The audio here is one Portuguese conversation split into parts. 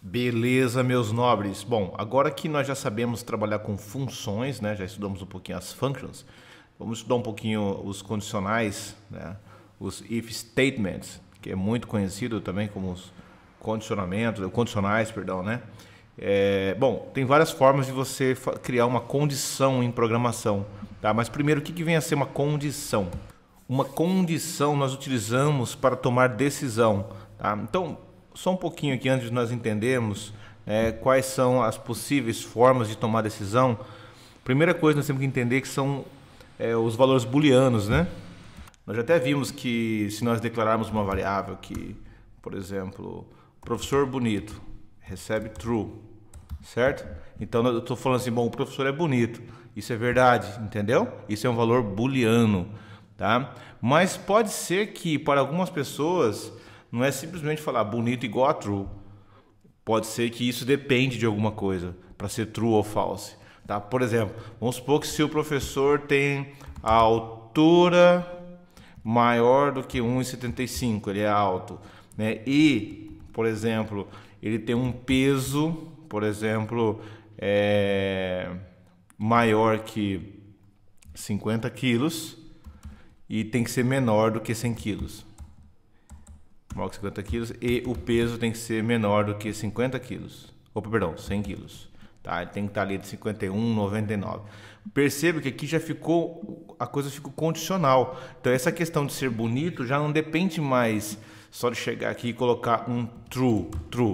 Beleza, meus nobres. Bom, agora que nós já sabemos trabalhar com funções, né? Já estudamos um pouquinho as functions. Vamos estudar um pouquinho os condicionais, né? Os if statements, que é muito conhecido também como os condicionais, perdão, né? Bom, tem várias formas de você criar uma condição em programação, tá? Mas primeiro, o que vem a ser uma condição? Uma condição nós utilizamos para tomar decisão, tá? Então, só um pouquinho aqui antes de nós entendermos quais são as possíveis formas de tomar decisão. Primeira coisa nós temos que entender que são os valores booleanos, né? Nós já até vimos que se nós declararmos uma variável que, por exemplo, professor bonito recebe true, certo? Então eu estou falando assim, bom, o professor é bonito, isso é verdade, entendeu? Isso é um valor booleano, tá? Mas pode ser que para algumas pessoas não é simplesmente falar bonito igual a true. Pode ser que isso depende de alguma coisa para ser true ou false, tá? Por exemplo, vamos supor que se o professor tem a altura maior do que 1,75, ele é alto, né? E, por exemplo, ele tem um peso, por exemplo, maior que 50 quilos e tem que ser menor do que 100 quilos. Maior que 50 quilos e o peso tem que ser menor do que 50 quilos. Opa, perdão, 100 quilos. Tá? Ele tem que estar ali de 51, 99. Perceba que aqui já ficou, a coisa ficou condicional. Então essa questão de ser bonito já não depende mais só de chegar aqui e colocar um true,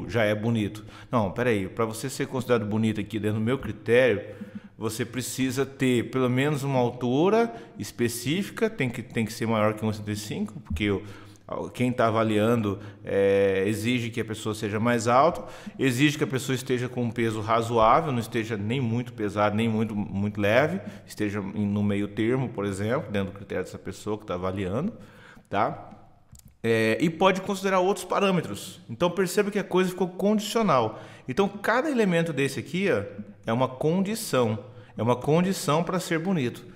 já é bonito. Não, peraí, para você ser considerado bonito aqui dentro do meu critério, você precisa ter pelo menos uma altura específica, tem que ser maior que 1,75, porque quem está avaliando exige que a pessoa seja mais alta, exige que a pessoa esteja com um peso razoável, não esteja nem muito pesado, nem muito leve, esteja no meio termo, por exemplo, dentro do critério dessa pessoa que está avaliando, tá? E pode considerar outros parâmetros. Então perceba que a coisa ficou condicional. Então cada elemento desse aqui é uma condição para ser bonito.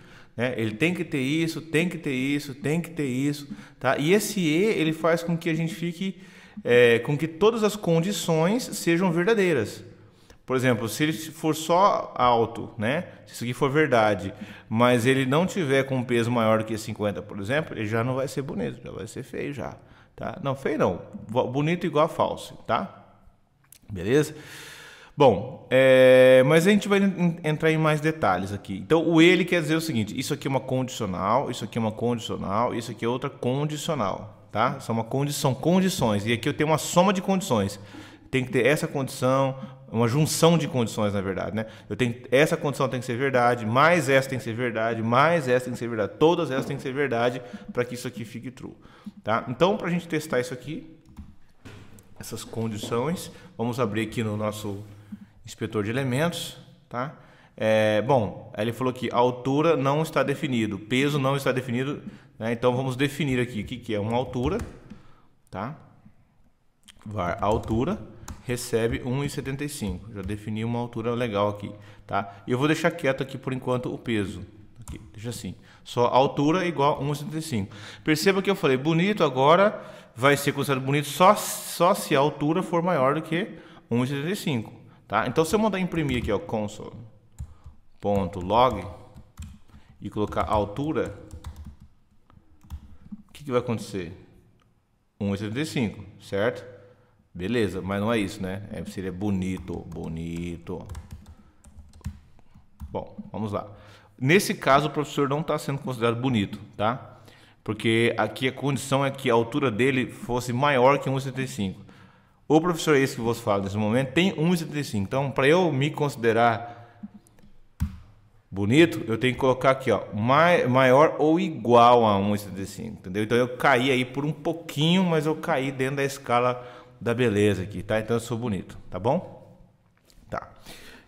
Ele tem que ter isso, tem que ter isso, tem que ter isso, tá? E esse ele faz com que a gente fique com que todas as condições sejam verdadeiras. Por exemplo, se ele for só alto, né? Se isso aqui for verdade, mas ele não tiver com um peso maior do que 50, por exemplo, ele já não vai ser bonito, já vai ser feio já, tá? Não, feio não, bonito igual a falso, tá? Beleza? Bom, mas a gente vai entrar em mais detalhes aqui. Então, o ele quer dizer o seguinte: isso aqui é uma condicional, isso aqui é uma condicional, isso aqui é outra condicional, tá? São condições, e aqui eu tenho uma soma de condições. Tem que ter essa condição, uma junção de condições, na verdade, né? Essa condição tem que ser verdade, mais essa tem que ser verdade, mais essa tem que ser verdade. Todas elas têm que ser verdade para que isso aqui fique true, tá? Então, para a gente testar isso aqui, essas condições, vamos abrir aqui no nosso inspetor de elementos, tá? Bom, ele falou que a altura não está definido, peso não está definido, né? Então vamos definir aqui o que é uma altura, tá? Var altura recebe 1,75. Já defini uma altura legal aqui, tá? E eu vou deixar quieto aqui por enquanto o peso. Aqui, deixa assim. Só altura igual a 1,75. Perceba que eu falei bonito agora vai ser considerado bonito só se a altura for maior do que 1,75. Tá? Então, se eu mandar imprimir aqui, ó, console.log e colocar altura, o que vai acontecer? 1,75, certo? Beleza, mas não é isso, né? Seria bonito. Bom, vamos lá. Nesse caso, o professor não está sendo considerado bonito, tá? Porque aqui a condição é que a altura dele fosse maior que 1,75. O professor, esse que vos falo nesse momento, tem 1,75. Então, para eu me considerar bonito, eu tenho que colocar aqui, ó, maior ou igual a 1,75, entendeu? Então, eu caí aí por um pouquinho, mas eu caí dentro da escala da beleza aqui, tá? Então, eu sou bonito, tá bom? Tá.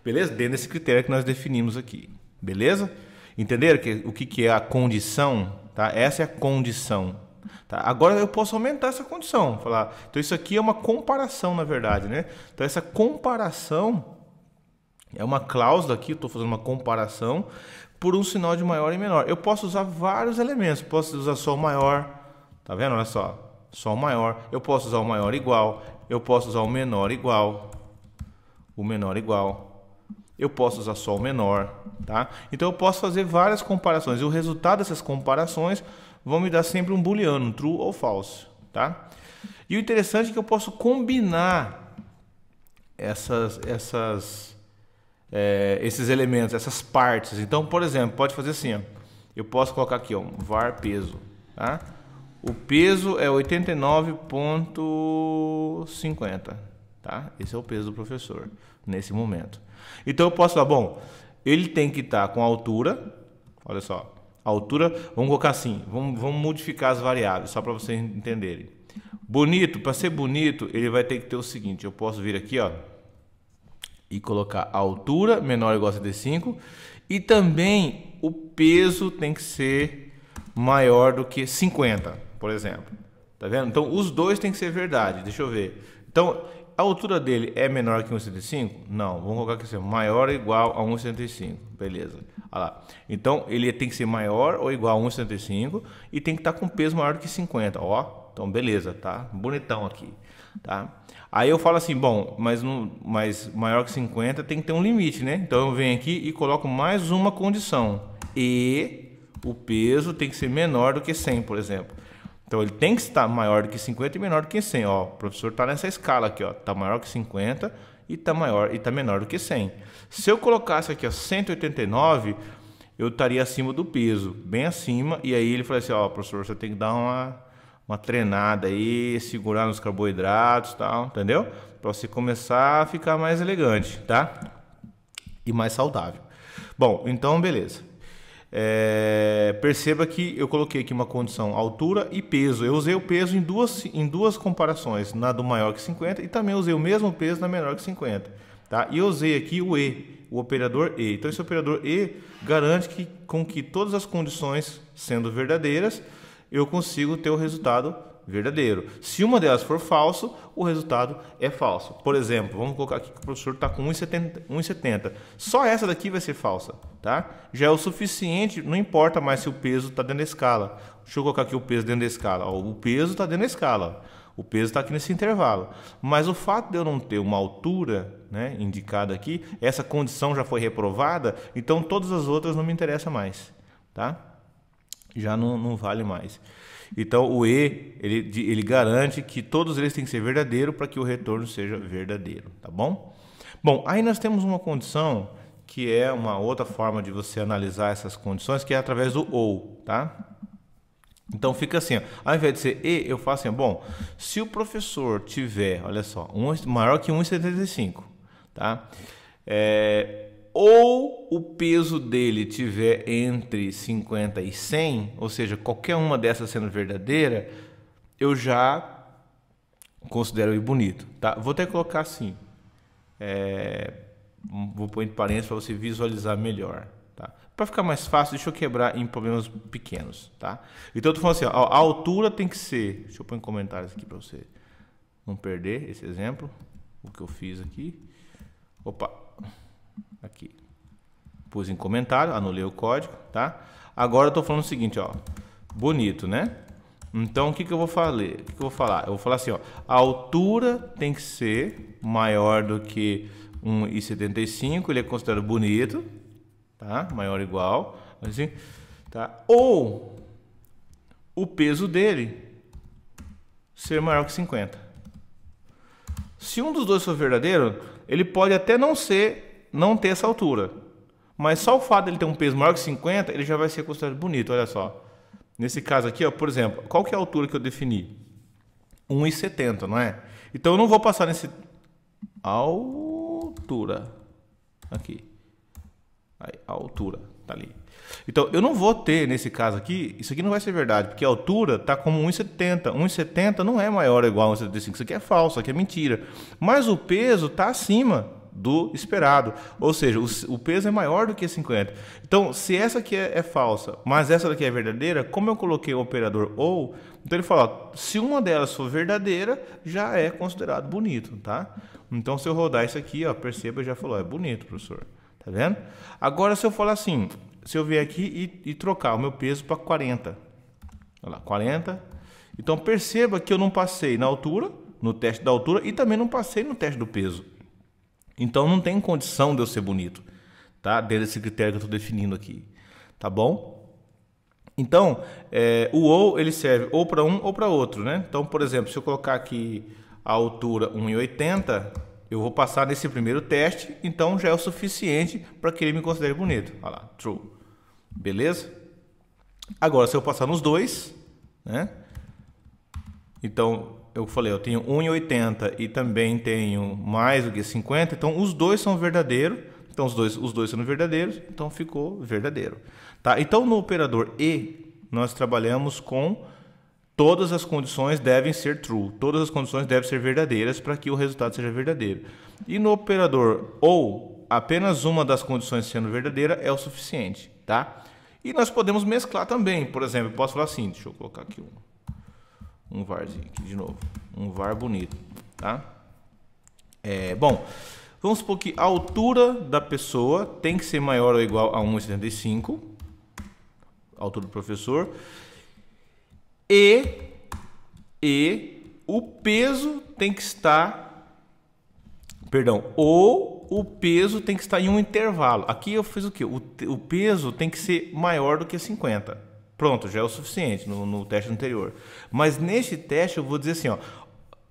Beleza? Dentro desse critério que nós definimos aqui. Beleza? Entenderam o que é a condição? Tá? Essa é a condição. Tá? Agora eu posso aumentar essa condição. Falar, então isso aqui é uma comparação, na verdade, né? Então essa comparação é uma cláusula aqui, eu estou fazendo uma comparação por um sinal de maior e menor. Eu posso usar vários elementos. Posso usar só o maior, tá vendo? Olha só o maior. Eu posso usar o maior igual. Eu posso usar o menor igual. o menor igual. Eu posso usar só o menor, tá? Então eu posso fazer várias comparações e o resultado dessas comparações vão me dar sempre um booleano, true ou false, tá? E o interessante é que eu posso combinar esses elementos, essas partes. Então, por exemplo, pode fazer assim, ó. Eu posso colocar aqui, ó, var peso, tá? O peso é 89,50, tá? Esse é o peso do professor nesse momento. Então eu posso falar, bom, ele tem que estar com a altura, olha só, a altura, vamos colocar assim, vamos modificar as variáveis, só para vocês entenderem. Bonito, para ser bonito, ele vai ter que ter o seguinte, eu posso vir aqui, ó, e colocar a altura menor ou igual a 75, e também o peso tem que ser maior do que 50, por exemplo. Tá vendo? Então os dois tem que ser verdade, deixa eu ver. Então, a altura dele é menor que 1,75? Não, vamos colocar aqui assim, maior ou igual a 1,75. Beleza. Olha lá. Então, ele tem que ser maior ou igual a 1,75 e tem que estar com peso maior do que 50. Ó, então beleza, tá? Bonitão aqui, tá? Aí eu falo assim, bom, mas maior que 50 tem que ter um limite, né? Então eu venho aqui e coloco mais uma condição. E o peso tem que ser menor do que 100, por exemplo. Então ele tem que estar maior do que 50 e menor do que 100. Ó, o professor está nessa escala aqui, ó, está maior que 50 e está menor do que 100. Se eu colocasse aqui, ó, 189, eu estaria acima do peso, bem acima. E aí ele falou assim, ó, professor, você tem que dar uma treinada aí, segurar nos carboidratos, tal, entendeu? Para você começar a ficar mais elegante, tá? E mais saudável. Bom, então beleza. Perceba que eu coloquei aqui uma condição altura e peso. Eu usei o peso em duas comparações, na do maior que 50 e também usei o mesmo peso na menor que 50, tá? E eu usei aqui o E, o operador E. Então esse operador E garante que com que todas as condições sendo verdadeiras, eu consigo ter o resultado verdadeiro. Se uma delas for falso, o resultado é falso. Por exemplo, vamos colocar aqui que o professor está com 1,70. Só essa daqui vai ser falsa, tá? Já é o suficiente, não importa mais se o peso está dentro da escala. Deixa eu colocar aqui o peso dentro da escala. Ó, o peso está dentro da escala. O peso está aqui nesse intervalo. Mas o fato de eu não ter uma altura, né, indicada aqui, essa condição já foi reprovada, então todas as outras não me interessam mais, tá? Já não vale mais. Então o E, ele garante que todos eles têm que ser verdadeiro para que o retorno seja verdadeiro, tá bom? Bom, aí nós temos uma condição que é uma outra forma de você analisar essas condições, que é através do OU, tá? Então fica assim, ó, ao invés de ser E, eu faço assim, bom, se o professor tiver, olha só, maior que 1,75, tá? Ou o peso dele tiver entre 50 e 100, ou seja, qualquer uma dessas sendo verdadeira, eu já considero ele bonito, tá? Vou até colocar assim, vou pôr entre parênteses para você visualizar melhor, tá? Para ficar mais fácil, deixa eu quebrar em problemas pequenos, tá? Então eu tô falando assim, ó, a altura tem que ser, deixa eu pôr em comentários aqui para você não perder esse exemplo, o que eu fiz aqui. Opa! Aqui, pus em comentário, anulei o código, tá? Agora eu tô falando o seguinte, ó, bonito, né? Então o que eu vou falar? Eu vou falar assim, ó, a altura tem que ser maior do que 1,75, ele é considerado bonito, tá? Maior ou igual, assim, tá? Ou o peso dele ser maior que 50. Se um dos dois for verdadeiro, ele pode até não ter essa altura, mas só o fato de ele ter um peso maior que 50, ele já vai ser considerado bonito. Olha só, nesse caso aqui, ó, por exemplo, qual que é a altura que eu defini? 1,70, não é? Então eu não vou passar nesse altura aqui, aí, a altura tá ali. Então eu não vou ter nesse caso aqui, isso aqui não vai ser verdade, porque a altura tá como 1,70. 1,70 não é maior ou igual a 1,75, isso aqui é falso, isso aqui é mentira. Mas o peso tá acima do esperado, ou seja, o peso é maior do que 50. Então, se essa aqui é falsa, mas essa daqui é verdadeira, como eu coloquei o operador OU, então ele fala, ó, se uma delas for verdadeira, já é considerado bonito, tá? Então, se eu rodar isso aqui, ó, perceba, já falou, é bonito, professor, tá vendo? Agora, se eu falar assim, se eu vier aqui e trocar o meu peso para 40, olha lá, 40, então perceba que eu não passei na altura, no teste da altura, e também não passei no teste do peso. Então não tem condição de eu ser bonito, tá? Dentro desse critério que eu estou definindo aqui, tá bom? Então, o ou ele serve ou para um ou para outro, né? Então, por exemplo, se eu colocar aqui a altura 1,80, eu vou passar nesse primeiro teste, então já é o suficiente para que ele me considere bonito. Olha lá, true. Beleza? Agora, se eu passar nos dois, né? Então, eu falei, eu tenho 1,80 e também tenho mais do que 50, então os dois são verdadeiros. Então, os dois sendo verdadeiros, então ficou verdadeiro. Tá? Então, no operador e, nós trabalhamos com todas as condições devem ser true. Todas as condições devem ser verdadeiras para que o resultado seja verdadeiro. E no operador ou, apenas uma das condições sendo verdadeira é o suficiente. Tá? E nós podemos mesclar também. Por exemplo, eu posso falar assim, deixa eu colocar aqui um varzinho aqui de novo. Um var bonito. Tá? Bom, vamos supor que a altura da pessoa tem que ser maior ou igual a 1,75. A altura do professor. E o peso tem que estar... Perdão. Ou o peso tem que estar em um intervalo. Aqui eu fiz o quê? O peso tem que ser maior do que 50. Pronto, já é o suficiente no teste anterior. Mas neste teste eu vou dizer assim, ó,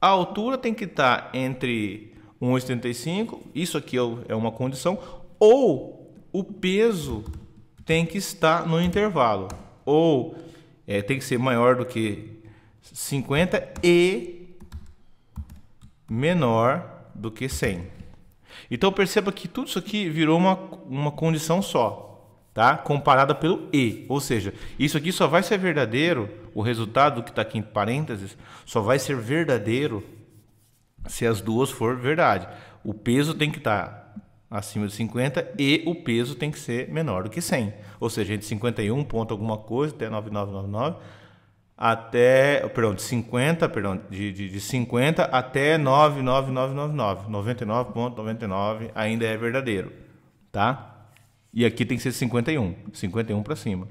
a altura tem que estar entre 1,75, isso aqui é uma condição, ou o peso tem que estar no intervalo, ou tem que ser maior do que 50 e menor do que 100. Então perceba que tudo isso aqui virou uma condição só, tá? Comparada pelo e, ou seja, isso aqui só vai ser verdadeiro, o resultado que está aqui em parênteses, só vai ser verdadeiro se as duas for verdade. O peso tem que estar acima de 50 e o peso tem que ser menor do que 100. Ou seja, entre 51 ponto alguma coisa até 9999 até, perdão, de 50 até 99999, 99.99 ainda é verdadeiro, tá? E aqui tem que ser 51 para cima,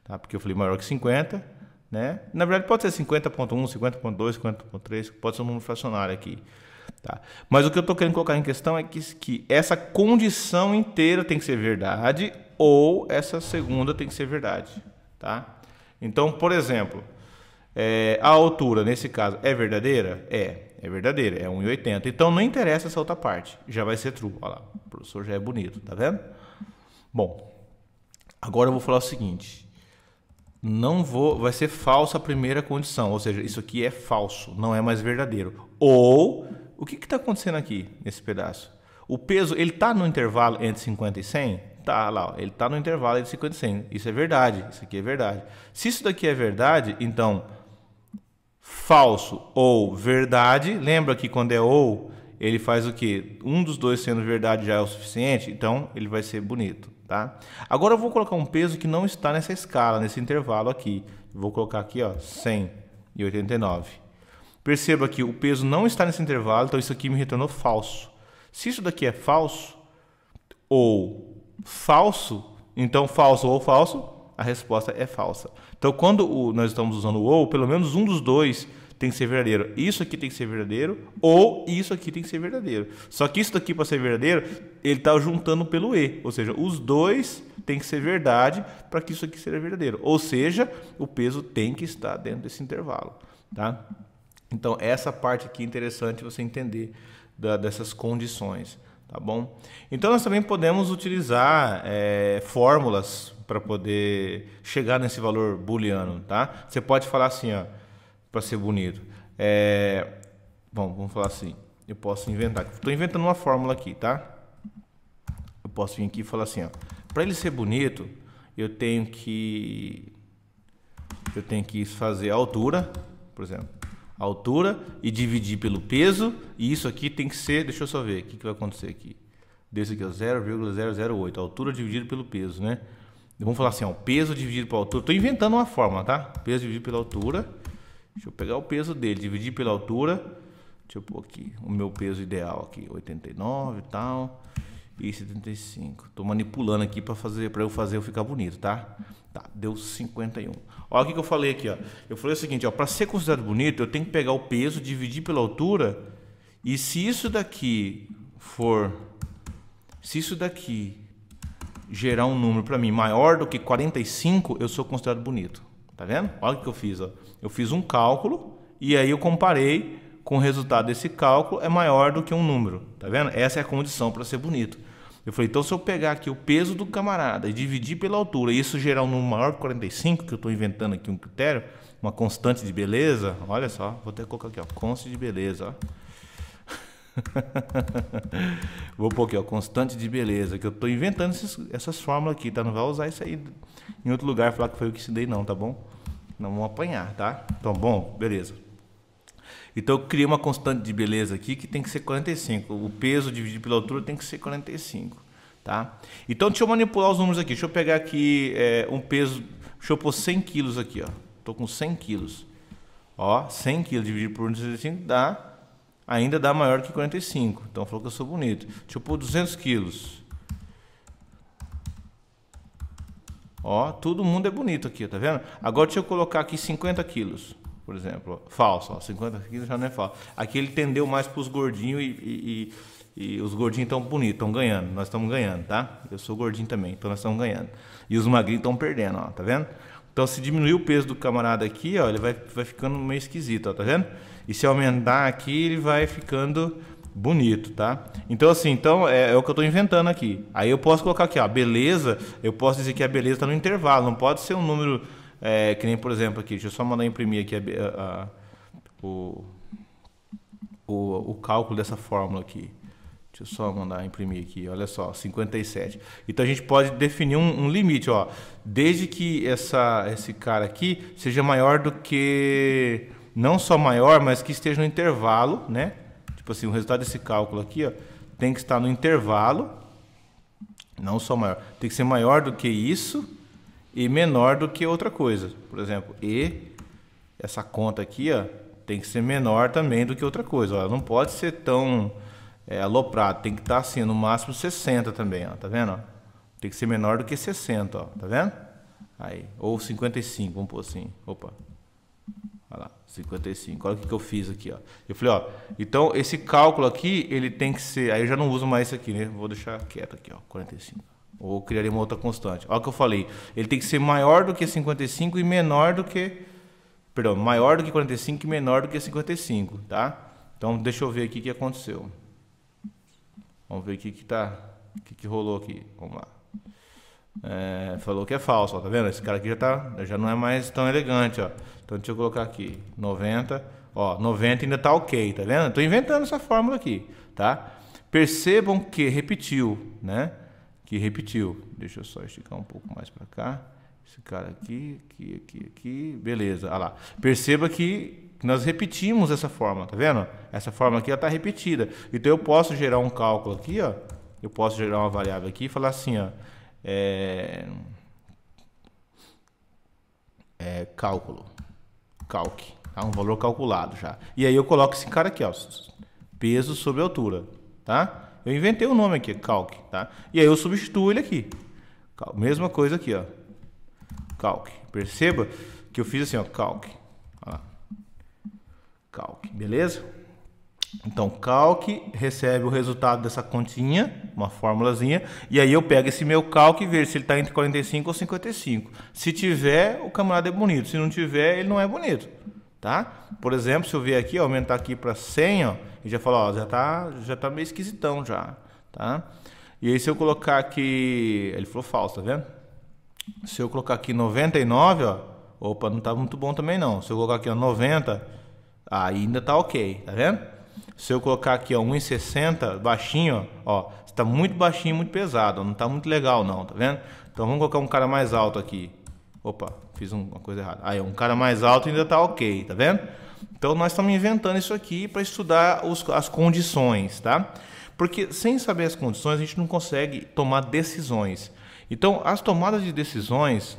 tá? Porque eu falei maior que 50, né? Na verdade pode ser 50.1, 50.2, 50.3, pode ser um número fracionário aqui. Tá? Mas o que eu estou querendo colocar em questão é que essa condição inteira tem que ser verdade ou essa segunda tem que ser verdade. Tá? Então, por exemplo, a altura, nesse caso, é verdadeira? É verdadeira, é 1,80. Então, não interessa essa outra parte, já vai ser true. Olha lá, o professor já é bonito, tá vendo? Bom, agora eu vou falar o seguinte. Vai ser falsa a primeira condição, ou seja, isso aqui é falso, não é mais verdadeiro. Ou... o que está acontecendo aqui, nesse pedaço? O peso, ele está no intervalo entre 50 e 100? Tá lá, ele está no intervalo entre 50 e 100. Isso é verdade, isso aqui é verdade. Se isso daqui é verdade, então, falso ou verdade, lembra que quando é ou, ele faz o quê? Um dos dois sendo verdade já é o suficiente, então ele vai ser bonito, tá? Agora eu vou colocar um peso que não está nessa escala, nesse intervalo aqui. Vou colocar aqui, ó, 100,89. Perceba que o peso não está nesse intervalo, então isso aqui me retornou falso. Se isso daqui é falso ou falso, então falso ou falso, a resposta é falsa. Então quando nós estamos usando o ou, pelo menos um dos dois tem que ser verdadeiro. Isso aqui tem que ser verdadeiro ou isso aqui tem que ser verdadeiro. Só que isso daqui para ser verdadeiro, ele está juntando pelo e, ou seja, os dois tem que ser verdade para que isso aqui seja verdadeiro. Ou seja, o peso tem que estar dentro desse intervalo, tá? Então, essa parte aqui é interessante você entender dessas condições, tá bom? Então, nós também podemos utilizar fórmulas para poder chegar nesse valor booleano, tá? Você pode falar assim, ó, para ser bonito. Bom, vamos falar assim. Eu posso inventar. Estou inventando uma fórmula aqui, tá? Eu posso vir aqui e falar assim, ó. Para ele ser bonito, eu tenho que fazer a altura, por exemplo. Altura e dividir pelo peso, e isso aqui tem que ser, deixa eu só ver, o que vai acontecer aqui? Desse aqui é 0,008, altura dividido pelo peso, né? Vamos falar assim, ó, peso dividido pela altura, estou inventando uma fórmula, tá? Peso dividido pela altura, deixa eu pegar o peso dele, dividir pela altura, deixa eu pôr aqui, o meu peso ideal aqui, 89 e tal, e 75, estou manipulando aqui para eu ficar bonito, tá? Tá, deu 51. Olha o que eu falei aqui, ó. Eu falei o seguinte, ó, para ser considerado bonito, eu tenho que pegar o peso, dividir pela altura, e se isso daqui for Se isso daqui gerar um número para mim maior do que 45, eu sou considerado bonito. Tá vendo? Olha o que eu fiz. Ó. Eu fiz um cálculo e aí eu comparei com o resultado desse cálculo é maior do que um número. Tá vendo? Essa é a condição para ser bonito. Eu falei, então se eu pegar aqui o peso do camarada e dividir pela altura e isso gerar um número maior que 45, que eu estou inventando aqui um critério, uma constante de beleza, olha só, vou até colocar aqui, ó, constante de beleza, ó. Vou pôr aqui, ó, constante de beleza, que eu estou inventando essas fórmulas aqui, tá? Não vai usar isso aí em outro lugar, falar que foi eu que ensinei não, tá bom? Não vão apanhar, tá? Então, bom, beleza. Então eu criei uma constante de beleza aqui que tem que ser 45. O peso dividido pela altura tem que ser 45, tá? Então deixa eu manipular os números aqui. Deixa eu pegar aqui um peso, deixa eu pôr 100 quilos aqui, ó. Tô com 100 quilos. Ó, 100 quilos dividido por 45 ainda dá maior que 45. Então falou que eu sou bonito. Deixa eu pôr 200 quilos. Ó, todo mundo é bonito aqui, tá vendo? Agora deixa eu colocar aqui 50 quilos, por exemplo. Falso, ó, 50 quilos já não é falso. Aqui ele tendeu mais para os gordinhos e os gordinhos estão bonitos, estão ganhando. Nós estamos ganhando, tá? Eu sou gordinho também, então nós estamos ganhando. E os magrinhos estão perdendo, ó, tá vendo? Então se diminuir o peso do camarada aqui, ó, ele vai ficando meio esquisito, ó, tá vendo? E se aumentar aqui, ele vai ficando bonito, tá? Então assim, é o que eu estou inventando aqui. Aí eu posso colocar aqui, ó, beleza, eu posso dizer que a beleza está no intervalo, não pode ser um número, que nem por exemplo aqui, deixa eu só mandar imprimir aqui o cálculo dessa fórmula aqui. Deixa eu só mandar imprimir aqui, olha só, 57. Então a gente pode definir um limite, ó, desde que esse cara aqui seja maior do que, não só maior, mas que esteja no intervalo, né? Tipo assim, o resultado desse cálculo aqui, ó, tem que estar no intervalo, não só maior, tem que ser maior do que isso e menor do que outra coisa. Por exemplo, essa conta aqui, ó, tem que ser menor também do que outra coisa. Ó, não pode ser tão aloprado, tem que estar assim, no máximo 60 também, ó, tá vendo? Ó? Tem que ser menor do que 60, ó, tá vendo? Aí, ou 55, vamos pôr assim, opa. Olha lá, 55. Olha o que eu fiz aqui, ó. Eu falei, ó, então esse cálculo aqui, ele tem que ser, aí eu já não uso mais isso aqui, né? Vou deixar quieto aqui, ó, 45. Ou criaria uma outra constante. Olha o que eu falei. Ele tem que ser maior do que 55 e menor do que, perdão, maior do que 45 e menor do que 55, tá? Então deixa eu ver aqui o que aconteceu. Vamos ver o que rolou aqui. Vamos lá. Falou que é falso, ó, tá vendo? Esse cara aqui já não é mais tão elegante, ó. Então deixa eu colocar aqui 90, ó, 90 ainda tá ok, tá vendo? Tô inventando essa fórmula aqui, tá? Percebam que repetiu, né? Que repetiu. Deixa eu só esticar um pouco mais para cá. Esse cara aqui, beleza, olha lá. Perceba que nós repetimos essa fórmula, tá vendo? Essa fórmula aqui ela tá repetida. Então eu posso gerar um cálculo aqui, ó. Eu posso gerar uma variável aqui e falar assim, ó. Cálculo, calc, tá? Um valor calculado já. E aí eu coloco esse cara aqui, ó, peso sobre altura, tá? Eu inventei o nome aqui, calc, tá? E aí eu substituo ele aqui. Mesma coisa aqui, ó. Calc. Perceba que eu fiz assim, ó, calc. Olha lá. Calc, beleza? Então, calc recebe o resultado dessa continha, uma formulazinha, e aí eu pego esse meu calc e vejo se ele está entre 45 ou 55. Se tiver, o camarada é bonito. Se não tiver, ele não é bonito, tá? Por exemplo, se eu vier aqui, aumentar aqui para 100, ó, e já falar, ó, já tá meio esquisitão já, tá? E aí se eu colocar aqui, ele falou falso, tá vendo? Se eu colocar aqui 99, ó, opa, não tá muito bom também não. Se eu colocar aqui, ó, 90, ainda tá ok, tá vendo? Se eu colocar aqui, ó, 1,60, baixinho, ó, está muito baixinho, muito pesado, ó, não tá muito legal não, tá vendo? Então vamos colocar um cara mais alto aqui. Opa, fiz uma coisa errada. Aí, um cara mais alto ainda tá ok, tá vendo? Então nós estamos inventando isso aqui para estudar as condições, tá? Porque sem saber as condições a gente não consegue tomar decisões. Então as tomadas de decisões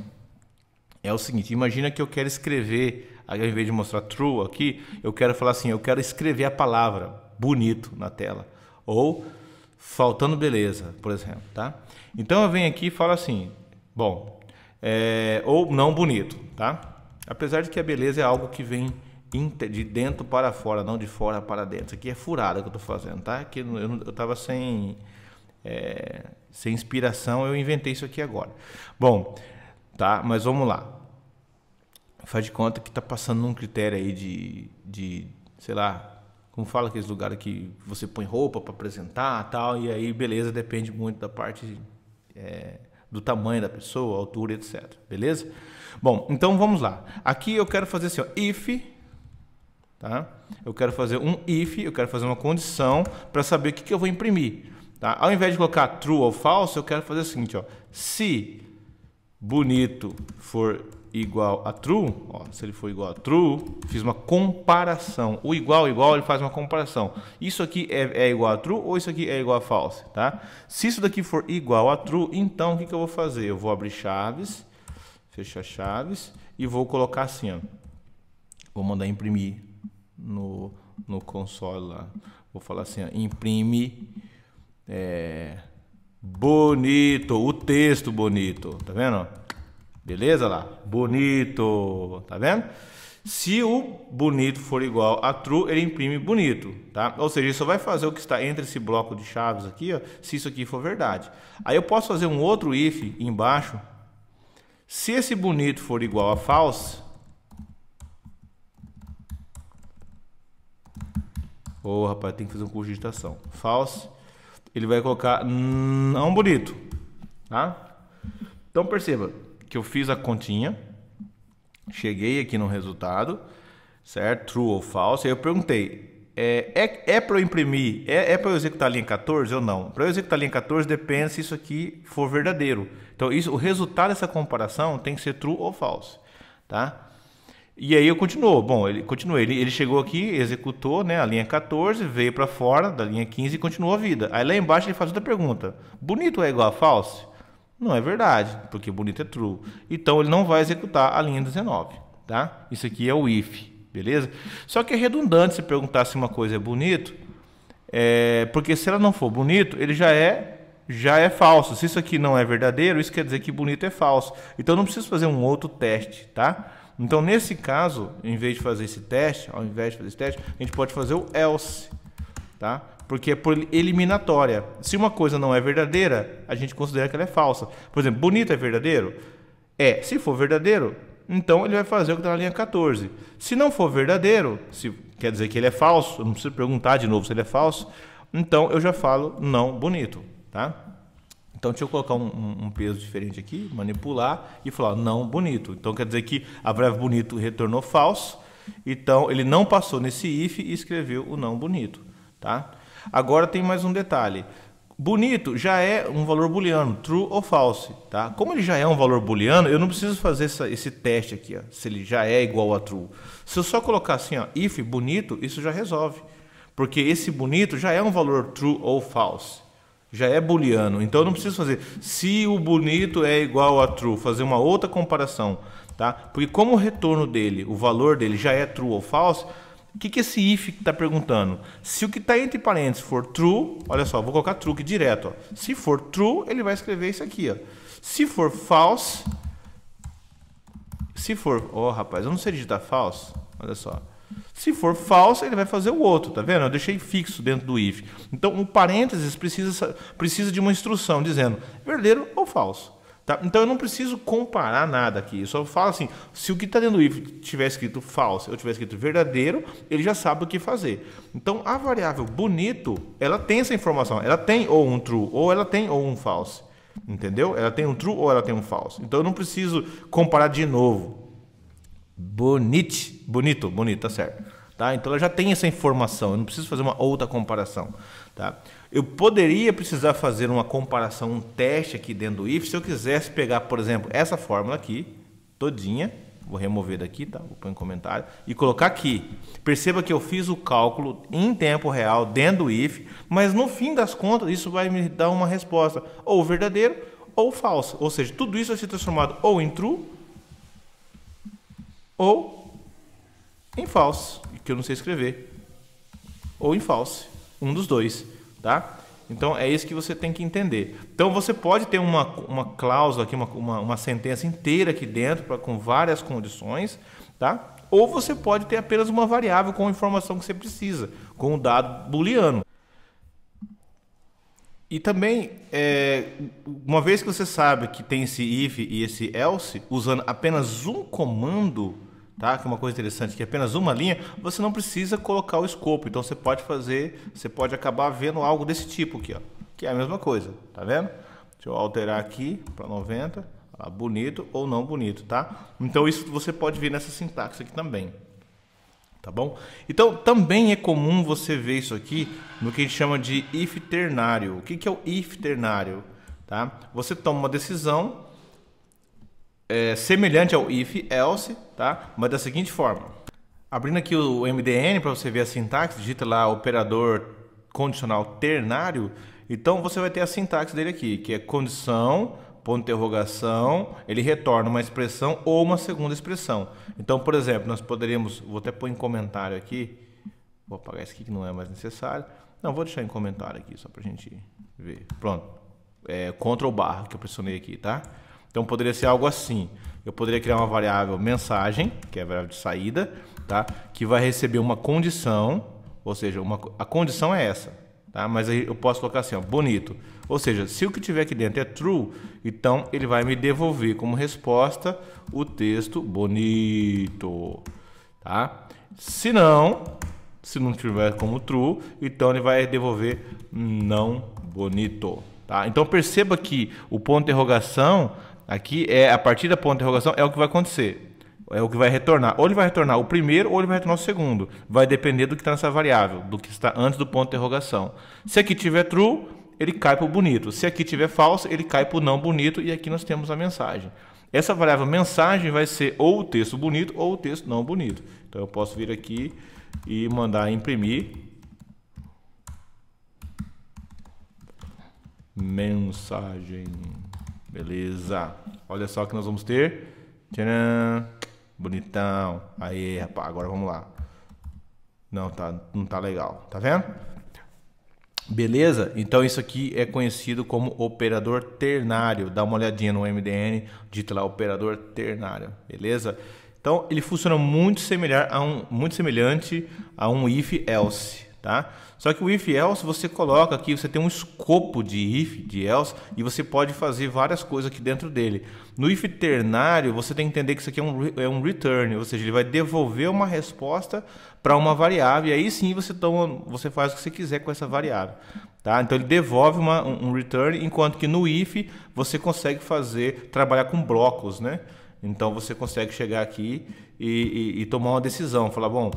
é o seguinte, imagina que eu quero escrever, ao invés de mostrar true aqui, eu quero falar assim, eu quero escrever a palavra bonito na tela, ou faltando beleza, por exemplo, tá? Então eu venho aqui e falo assim, bom, ou não bonito, tá? Apesar de que a beleza é algo que vem de dentro para fora, não de fora para dentro. Isso aqui é furada que eu tô fazendo, tá? Aqui eu tava sem sem inspiração, eu inventei isso aqui agora. Bom, tá, mas vamos lá. Faz de conta que está passando num critério aí de sei lá, como fala aqueles lugares que você põe roupa para apresentar tal, e aí beleza, depende muito da parte do tamanho da pessoa, altura, etc. Beleza? Bom, então vamos lá. Aqui eu quero fazer assim, ó, if, tá? Eu quero fazer um if, eu quero fazer uma condição para saber o que eu vou imprimir. Tá? Ao invés de colocar true ou false, eu quero fazer o seguinte, ó, se bonito for igual a true, ó, se ele for igual a true, fiz uma comparação. O igual, ele faz uma comparação. Isso aqui é igual a true ou isso aqui é igual a false, tá? Se isso daqui for igual a true, então o que eu vou fazer? Eu vou abrir chaves, fechar chaves e vou colocar assim, ó. Vou mandar imprimir no console lá. Vou falar assim, ó, imprime bonito, o texto bonito, tá vendo? Beleza lá? Bonito, tá vendo? Se o bonito for igual a true, ele imprime bonito, tá? Ou seja, ele só vai fazer o que está entre esse bloco de chaves aqui, ó, se isso aqui for verdade. Aí eu posso fazer um outro if embaixo. Se esse bonito for igual a false, rapaz, tem que fazer um curso de digitação. False, ele vai colocar não bonito, tá? Então perceba que eu fiz a continha, cheguei aqui no resultado, certo? True ou false. Aí eu perguntei, para eu imprimir, para eu executar a linha 14 ou não? Para eu executar a linha 14 depende se isso aqui for verdadeiro. Então o resultado dessa comparação tem que ser true ou false, tá? E aí eu continuo. Bom, ele chegou aqui, executou, né, a linha 14, veio para fora da linha 15 e continuou a vida. Aí lá embaixo ele faz outra pergunta. Bonito é igual a false? Não é verdade, porque bonito é true. Então ele não vai executar a linha 19, tá? Isso aqui é o if, beleza? Só que é redundante se perguntar se uma coisa é bonito, porque se ela não for bonito, ele já é falso. Se isso aqui não é verdadeiro, isso quer dizer que bonito é falso. Então eu não preciso fazer um outro teste, tá? Então nesse caso, ao invés de fazer esse teste, a gente pode fazer o else, tá? Porque é por eliminatória. Se uma coisa não é verdadeira, a gente considera que ela é falsa. Por exemplo, bonito é verdadeiro? Se for verdadeiro, então ele vai fazer o que está na linha 14. Se não for verdadeiro, quer dizer que ele é falso, eu não preciso perguntar de novo se ele é falso, então eu já falo não bonito, tá? Então deixa eu colocar um peso diferente aqui, manipular e falar não bonito. Então quer dizer que a variável bonito retornou falso, então ele não passou nesse if e escreveu o não bonito, tá? Agora tem mais um detalhe. Bonito já é um valor booleano, true ou false, tá? Como ele já é um valor booleano, eu não preciso fazer esse teste aqui, ó, se ele já é igual a true. Se eu só colocar assim, ó, if bonito, isso já resolve. Porque esse bonito já é um valor true ou false. Já é booleano. Então eu não preciso fazer se o bonito é igual a true, fazer uma outra comparação, tá? Porque como o retorno dele, o valor dele já é true ou false, o que esse if está perguntando? Se o que está entre parênteses for true, olha só, vou colocar true aqui direto. Ó. Se for true, ele vai escrever isso aqui. Ó. Se for false, rapaz, eu não sei digitar false, olha só. Se for false, ele vai fazer o outro, tá vendo? Eu deixei fixo dentro do if. Então, o parênteses precisa de uma instrução dizendo verdadeiro ou falso. Tá? Então eu não preciso comparar nada aqui, eu só falo assim, se o que está dentro do if tiver escrito falso ou tiver escrito verdadeiro, ele já sabe o que fazer. Então a variável bonito, ela tem essa informação, ela tem ou um true, ou ela tem ou um false, entendeu? Ela tem um true ou ela tem um false. Então eu não preciso comparar de novo. Bonito, tá certo. Tá? Então ela já tem essa informação, eu não preciso fazer uma outra comparação. Tá? Eu poderia precisar fazer uma comparação, um teste aqui dentro do if, se eu quisesse pegar, por exemplo, essa fórmula aqui, todinha, vou remover daqui, tá? Vou pôr em comentário, e colocar aqui. Perceba que eu fiz o cálculo em tempo real dentro do if, mas no fim das contas isso vai me dar uma resposta ou verdadeiro ou falso. Ou seja, tudo isso vai ser transformado ou em true ou em false, que eu não sei escrever, ou em false, um dos dois, tá? Então é isso que você tem que entender. Então você pode ter uma cláusula aqui, uma sentença inteira aqui dentro com várias condições, tá? Ou você pode ter apenas uma variável com a informação que você precisa, com o dado booleano. E também, uma vez que você sabe que tem esse if e esse else, usando apenas um comando, tá? Que é uma coisa interessante, que é apenas uma linha, você não precisa colocar o escopo. Então você pode acabar vendo algo desse tipo aqui, ó, que é a mesma coisa, tá vendo? Deixa eu alterar aqui para 90, bonito ou não bonito, tá? Então isso você pode ver nessa sintaxe aqui também. Tá bom? Então, também é comum você ver isso aqui no que a gente chama de if ternário. O que é o if ternário? Tá? Você toma uma decisão semelhante ao if else, tá? Mas da seguinte forma. Abrindo aqui o MDN para você ver a sintaxe, digita lá operador condicional ternário. Então, você vai ter a sintaxe dele aqui, que é condição, ponto de interrogação, ele retorna uma expressão ou uma segunda expressão. Então, por exemplo, nós poderíamos, vou até pôr em comentário aqui, vou apagar isso aqui que não é mais necessário. Não, vou deixar em comentário aqui, só para a gente ver. Pronto, Ctrl barra que eu pressionei aqui, tá? Então, poderia ser algo assim. Eu poderia criar uma variável mensagem, que é a variável de saída, tá? Que vai receber uma condição, ou seja, a condição é essa. Tá? Mas aí eu posso colocar assim, ó, bonito. Ou seja, se o que tiver aqui dentro é true, então ele vai me devolver como resposta o texto bonito. Tá? Se não tiver como true, então ele vai devolver não bonito. Tá? Então perceba que o ponto de interrogação aqui a partir da ponto de interrogação é o que vai acontecer. É o que vai retornar. Ou ele vai retornar o primeiro ou ele vai retornar o segundo. Vai depender do que está nessa variável, do que está antes do ponto de interrogação. Se aqui tiver true, ele cai para o bonito. Se aqui tiver false, ele cai para o não bonito. E aqui nós temos a mensagem. Essa variável mensagem vai ser ou o texto bonito ou o texto não bonito. Então eu posso vir aqui e mandar imprimir mensagem. Beleza. Olha só o que nós vamos ter. Tcharam. Bonitão. Aí, rapaz, agora vamos lá. Não tá legal. Tá vendo? Beleza? Então isso aqui é conhecido como operador ternário. Dá uma olhadinha no MDN, digita lá operador ternário. Beleza? Então ele funciona muito semelhante a um if else, tá? Só que o if else você coloca aqui, você tem um escopo de if, de else, e você pode fazer várias coisas aqui dentro dele. No if ternário, você tem que entender que isso aqui é um return, ou seja, ele vai devolver uma resposta para uma variável, e aí sim você faz o que você quiser com essa variável. Tá? Então ele devolve um return, enquanto que no if você consegue trabalhar com blocos, né? Então você consegue chegar aqui e tomar uma decisão, falar, bom,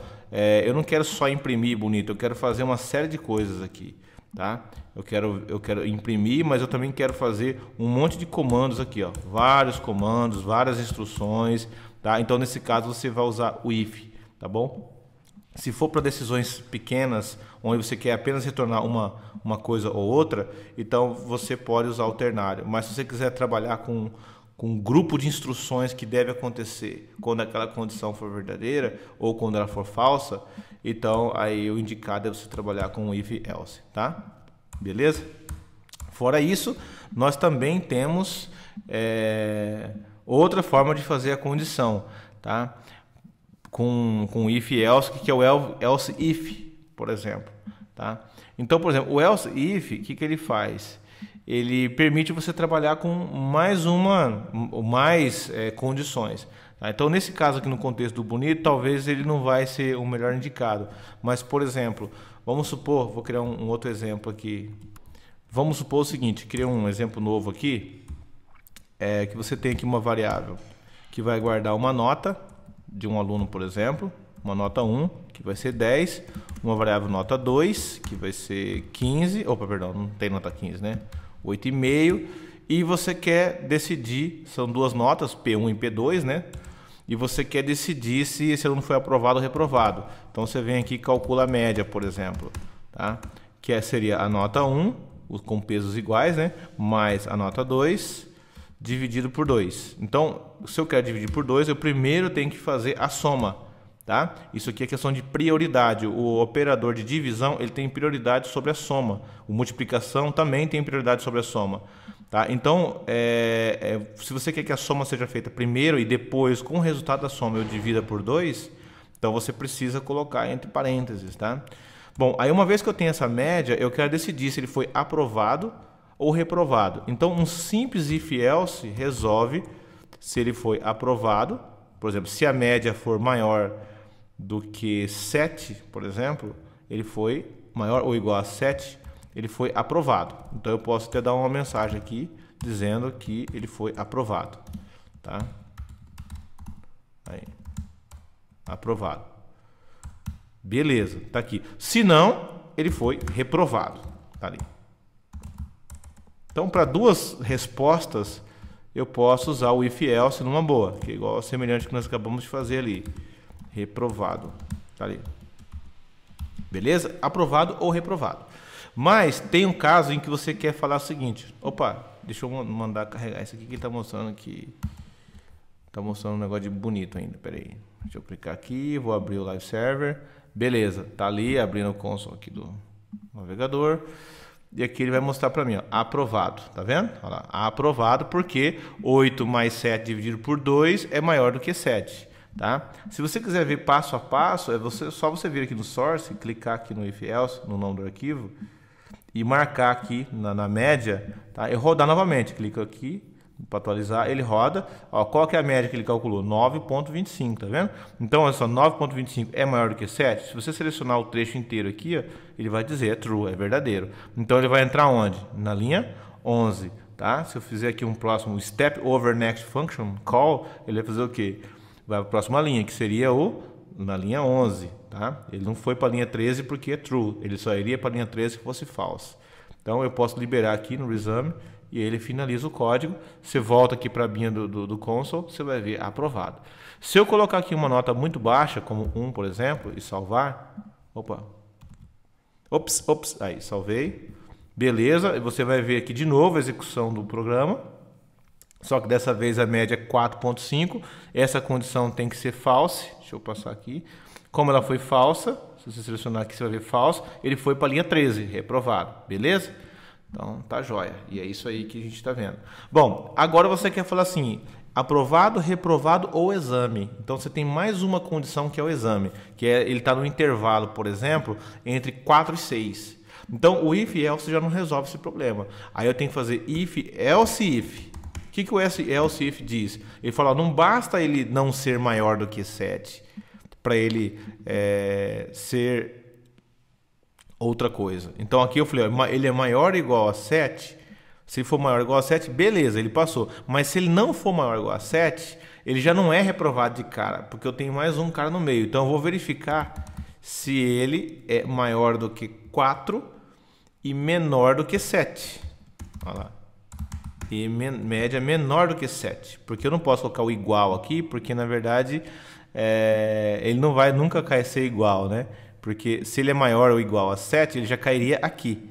eu não quero só imprimir bonito, eu quero fazer uma série de coisas aqui, tá? Eu quero imprimir, mas eu também quero fazer um monte de comandos aqui, ó, vários comandos, várias instruções, tá? Então nesse caso você vai usar o if, tá bom? Se for para decisões pequenas, onde você quer apenas retornar uma coisa ou outra, então você pode usar o ternário. Mas se você quiser trabalhar com um grupo de instruções que deve acontecer quando aquela condição for verdadeira ou quando ela for falsa, então aí o indicado é você trabalhar com o if else, tá? Beleza? Fora isso, nós também temos outra forma de fazer a condição, tá? Com if else, que é o else if, por exemplo, tá? Então, por exemplo, o else if, o que ele faz? Ele permite você trabalhar com mais condições. Tá? Então, nesse caso aqui no contexto do bonito, talvez ele não vai ser o melhor indicado. Mas, por exemplo, vamos supor, vou criar um outro exemplo aqui. Vamos supor o seguinte, cria um exemplo novo aqui, que você tem aqui uma variável que vai guardar uma nota de um aluno, por exemplo, uma nota 1, que vai ser 10, uma variável nota 2, que vai ser 15, opa, perdão, não tem nota 15, né? 8,5, e você quer decidir, são duas notas, P1 e P2, né? E você quer decidir se esse aluno foi aprovado ou reprovado. Então você vem aqui e calcula a média, por exemplo, tá? Que seria a nota 1, com pesos iguais, né? Mais a nota 2, dividido por 2. Então, se eu quero dividir por 2, eu primeiro tenho que fazer a soma, tá? Isso aqui é questão de prioridade. O operador de divisão ele tem prioridade sobre a soma. O multiplicação também tem prioridade sobre a soma. Tá? Então, se você quer que a soma seja feita primeiro e depois, com o resultado da soma, eu divida por 2, então você precisa colocar entre parênteses. Tá? Bom, aí uma vez que eu tenho essa média, eu quero decidir se ele foi aprovado ou reprovado. Então, um simples if-else resolve se ele foi aprovado. Por exemplo, se a média for maior do que 7, por exemplo, ele foi maior ou igual a 7, ele foi aprovado. Então, eu posso até dar uma mensagem aqui dizendo que ele foi aprovado. Tá? Aí. Aprovado. Beleza, tá aqui. Se não, ele foi reprovado. Tá ali. Então, para duas respostas, eu posso usar o if-else numa boa, que é igual ao semelhante que nós acabamos de fazer ali. Reprovado. Tá ali. Beleza? Aprovado ou reprovado. Mas tem um caso em que você quer falar o seguinte. Opa, deixa eu mandar carregar isso aqui que ele está mostrando aqui. Está mostrando um negócio de bonito ainda. Pera aí. Deixa eu clicar aqui, vou abrir o Live Server. Beleza, tá ali abrindo o console aqui do navegador. E aqui ele vai mostrar para mim, ó, aprovado. Tá vendo? Olha lá, aprovado porque 8 mais 7 dividido por 2 é maior do que 7. Tá? Se você quiser ver passo a passo, é só você vir aqui no Source, clicar aqui no if-else, no nome do arquivo, e marcar aqui na média, tá? E rodar novamente. Clica aqui para atualizar, ele roda. Ó, qual que é a média que ele calculou? 9,25, tá vendo? Então, olha só, 9,25 é maior do que 7. Se você selecionar o trecho inteiro aqui, ó, ele vai dizer é true, é verdadeiro. Então, ele vai entrar onde? Na linha 11, tá? Se eu fizer aqui um próximo step over next function call, ele vai fazer o quê? Vai para a próxima linha, que seria na linha 11, tá? Ele não foi para a linha 13 porque é true, ele só iria para a linha 13 se fosse false. Então, eu posso liberar aqui no resume e ele finaliza o código. Você volta aqui para a binha do console, você vai ver aprovado. Se eu colocar aqui uma nota muito baixa, como 1, por exemplo, e salvar, aí, salvei. Beleza, e você vai ver aqui de novo a execução do programa. Só que dessa vez a média é 4,5. Essa condição tem que ser false. Deixa eu passar aqui. Como ela foi falsa, se você selecionar aqui, você vai ver false. Ele foi para a linha 13, reprovado. Beleza? Então, tá jóia. E é isso aí que a gente está vendo. Bom, agora você quer falar assim, aprovado, reprovado ou exame. Então, você tem mais uma condição que é o exame. Que é ele está no intervalo, por exemplo, entre 4 e 6. Então, o if-else já não resolve esse problema. Aí eu tenho que fazer if-else-if. O que o else-if diz? Ele fala, não basta ele não ser maior do que 7 para ele ser outra coisa. Então aqui eu falei, ó, ele é maior ou igual a 7. Se ele for maior ou igual a 7, beleza, ele passou. Mas se ele não for maior ou igual a 7, ele já não é reprovado de cara, porque eu tenho mais um cara no meio. Então eu vou verificar se ele é maior do que 4 e menor do que 7. Olha lá. E média menor do que 7. Porque eu não posso colocar o igual aqui, porque na verdade ele não vai nunca ser igual, né? Porque se ele é maior ou igual a 7, ele já cairia aqui.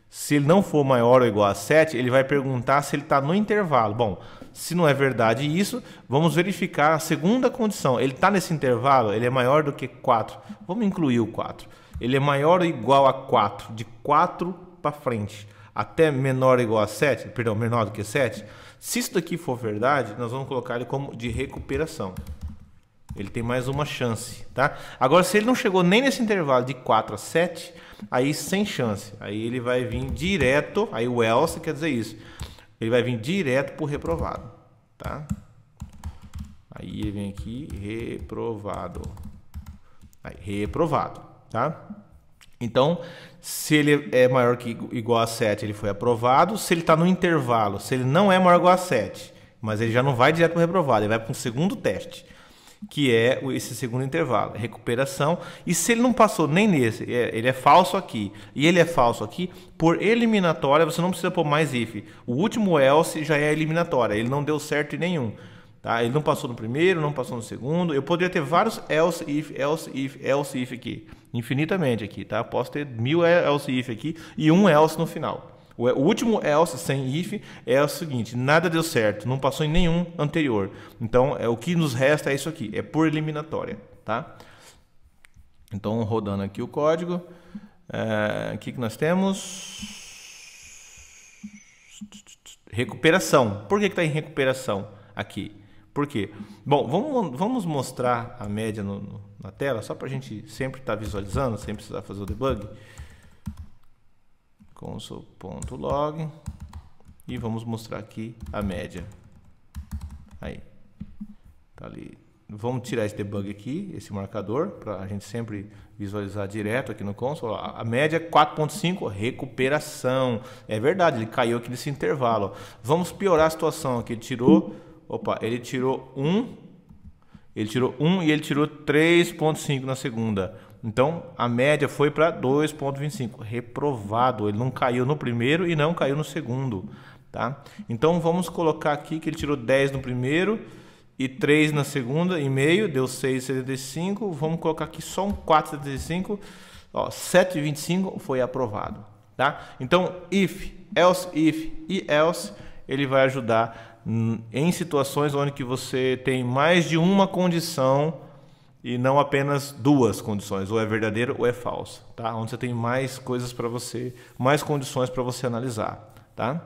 Se ele não for maior ou igual a 7, ele vai perguntar se ele está no intervalo. Bom, se não é verdade isso, vamos verificar a segunda condição. Ele está nesse intervalo, ele é maior do que 4. Vamos incluir o 4. Ele é maior ou igual a 4, de 4 para frente, até menor ou igual a 7, perdão, menor do que 7. Se isso daqui for verdade, nós vamos colocar ele como de recuperação. Ele tem mais uma chance, tá? Agora, se ele não chegou nem nesse intervalo de 4 a 7, aí sem chance. Aí ele vai vir direto, aí o else quer dizer isso. Ele vai vir direto para o reprovado, tá? Aí ele vem aqui, reprovado. Aí, reprovado, tá? Então, se ele é maior que igual a 7, ele foi aprovado. Se ele está no intervalo, se ele não é maior ou igual a 7, mas ele já não vai direto para o reprovado, ele vai para um segundo teste, que é esse segundo intervalo, recuperação. E se ele não passou nem nesse, ele é falso aqui, e ele é falso aqui, por eliminatória, você não precisa pôr mais if. O último else já é eliminatória, ele não deu certo em nenhum. Tá? Ele não passou no primeiro, não passou no segundo. Eu poderia ter vários else if aqui, infinitamente aqui. Tá? Posso ter 1000 else if aqui e um else no final. O último else sem if é o seguinte, nada deu certo, não passou em nenhum anterior. Então, o que nos resta é isso aqui, é por eliminatória, tá? Então, rodando aqui o código, o que nós temos? Recuperação. Por que está em recuperação aqui? Por quê? Bom, vamos mostrar a média na tela, só para a gente sempre estar visualizando, sem precisar fazer o debug. Console.log e vamos mostrar aqui a média. Aí, tá ali. Vamos tirar esse debug aqui, esse marcador, para a gente sempre visualizar direto aqui no console. A média é 4.5, recuperação. É verdade, ele caiu aqui nesse intervalo. Vamos piorar a situação aqui. Ele tirou 1, e ele tirou 3.5 na segunda. Então, a média foi para 2.25, reprovado. Ele não caiu no primeiro e não caiu no segundo, tá? Então, vamos colocar aqui que ele tirou 10 no primeiro e 3 na segunda, e meio, deu 6,75. Vamos colocar aqui só um 4,75. 7,25 foi aprovado, tá? Então, if e else, ele vai ajudar em situações onde que você tem mais de uma condição e não apenas duas condições, ou é verdadeiro ou é falso, tá? Onde você tem mais coisas para você, mais condições para você analisar, tá?